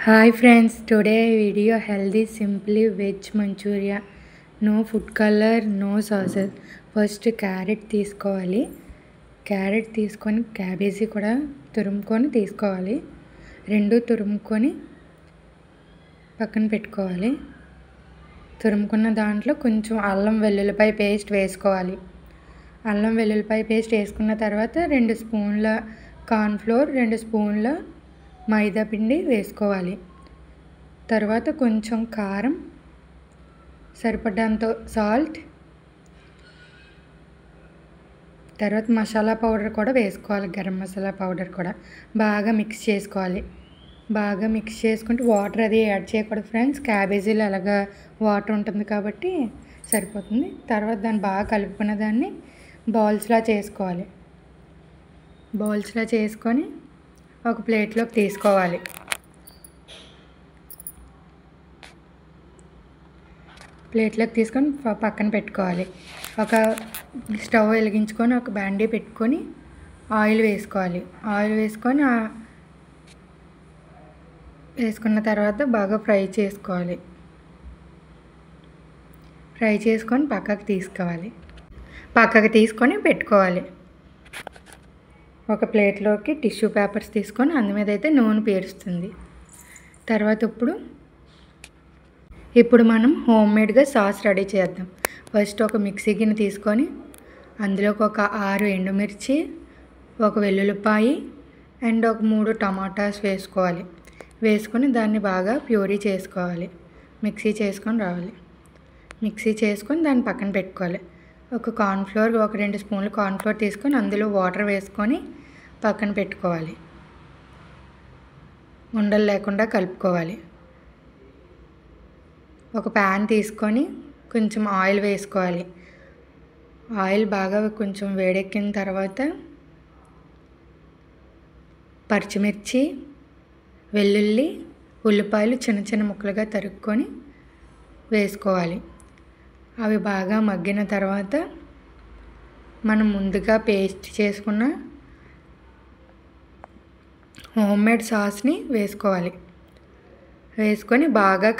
Hi friends, today video healthy simply veg manchuria. No food color, no sauces. First carrot తీసుకోవాలి. Carrot తీసుకొని cabbage కూడా తురుముకొని తీసుకోవాలి. రెండు తురుముకొని పక్కన పెట్టుకోవాలి. తురుముకున్న దాంట్లో కొంచెం అల్లం వెల్లుల్లిపాయ పేస్ట్ వేసుకోవాలి. అల్లం వెల్లుల్లిపాయ పేస్ట్ వేసుకున్న తర్వాత 2 స్పూన్ల కార్న్ ఫ్లోర్, 2 స్పూన్ల మైదా పిండి వేసుకోవాలి. తర్వాత కొంచెం కారం, సరిపడంత సాల్ట్, తర్వాత మసాలా పౌడర్ కూడా వేసుకోవాలి. గరం మసాలా పౌడర్ కూడా బాగా మిక్స్ చేసుకోవాలి. బాగా మిక్స్ చేసుకుంటే వాటర్ అది యాడ్ చేయకూడదు ఫ్రెండ్స్. క్యాబేజీలో అలాగా వాటర్ ఉంటుంది కాబట్టి సరిపోతుంది. తర్వాత దాన్ని బాగా కలుపుకున్న దాన్ని బాల్స్లా చేసుకోవాలి. బాల్స్లా చేసుకొని ఒక ప్లేట్లోకి తీసుకోవాలి. ప్లేట్లోకి తీసుకొని పక్కన పెట్టుకోవాలి. ఒక స్టవ్ వెలిగించుకొని ఒక బాండీ పెట్టుకొని ఆయిల్ వేసుకోవాలి. ఆయిల్ వేసుకున్న తర్వాత బాగా ఫ్రై చేసుకోవాలి. ఫ్రై చేసుకొని పక్కకి తీసుకొని పెట్టుకోవాలి. ఒక ప్లేట్లోకి టిష్యూ పేపర్స్ తీసుకొని అందు మీద అయితే నూనె పీరుస్తుంది. తర్వాత ఇప్పుడు మనం హోమ్మేడ్గా సాస్ రెడీ చేద్దాం. ఫస్ట్ ఒక మిక్సీ గిన్నె తీసుకొని అందులోకి ఒక 6 ఎండుమిర్చి, ఒక వెల్లుల్లిపాయ అండ్ ఒక 3 టమాటాస్ వేసుకోవాలి. వేసుకొని దాన్ని బాగా ప్యూరీ చేసుకోవాలి. మిక్సీ చేసుకొని దాన్ని పక్కన పెట్టుకోవాలి. ఒక కార్న్ఫ్లోర్, ఒక 2 స్పూన్లు కార్న్ఫ్లోర్ తీసుకొని అందులో వాటర్ వేసుకొని పక్కన పెట్టుకోవాలి. ఉండలు లేకుండా కలుపుకోవాలి. ఒక ప్యాన్ తీసుకొని కొంచెం ఆయిల్ వేసుకోవాలి. ఆయిల్ బాగా కొంచెం వేడెక్కిన తర్వాత పచ్చిమిర్చి, వెల్లుల్లి, ఉల్లిపాయలు చిన్న చిన్న ముక్కలుగా తరుక్కొని వేసుకోవాలి. అవి బాగా మగ్గిన తర్వాత మనం ముందుగా పేస్ట్ చేసుకున్న హోమ్మేడ్ సాస్ని వేసుకోవాలి. వేసుకొని బాగా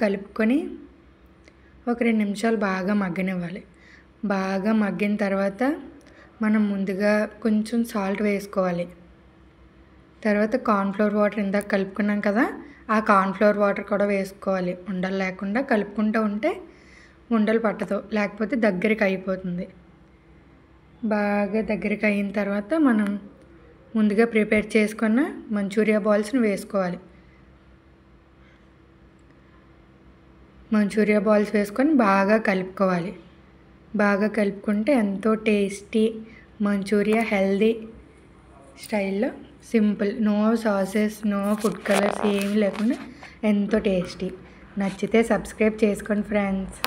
కలుపుకొని ఒక 2 నిమిషాలు బాగా మగ్గనివ్వాలి. బాగా మగ్గిన తర్వాత మనం ముందుగా కొంచెం సాల్ట్ వేసుకోవాలి. తర్వాత కార్న్ఫ్లోర్ వాటర్ ఇందాక కలుపుకున్నాం కదా, ఆ కార్న్ఫ్లోర్ వాటర్ కూడా వేసుకోవాలి. ఉండలు లేకుండా కలుపుకుంటూ ఉంటే ఉండలు పట్టదు, లేకపోతే దగ్గరికి అయిపోతుంది. బాగా దగ్గరికి అయిన తర్వాత మనం ముందుగా ప్రిపేర్ చేసుకున్న మంచూరియా బాల్స్ని వేసుకోవాలి. మంచూరియా బాల్స్ వేసుకొని బాగా కలుపుకోవాలి. బాగా కలుపుకుంటే ఎంతో టేస్టీ మంచూరియా హెల్దీ స్టైల్లో simple, no sauces, no food colours ఏమీ లేకుండా ఎంతో టేస్టీ. నచ్చితే సబ్స్క్రైబ్ చేసుకోండి ఫ్రెండ్స్.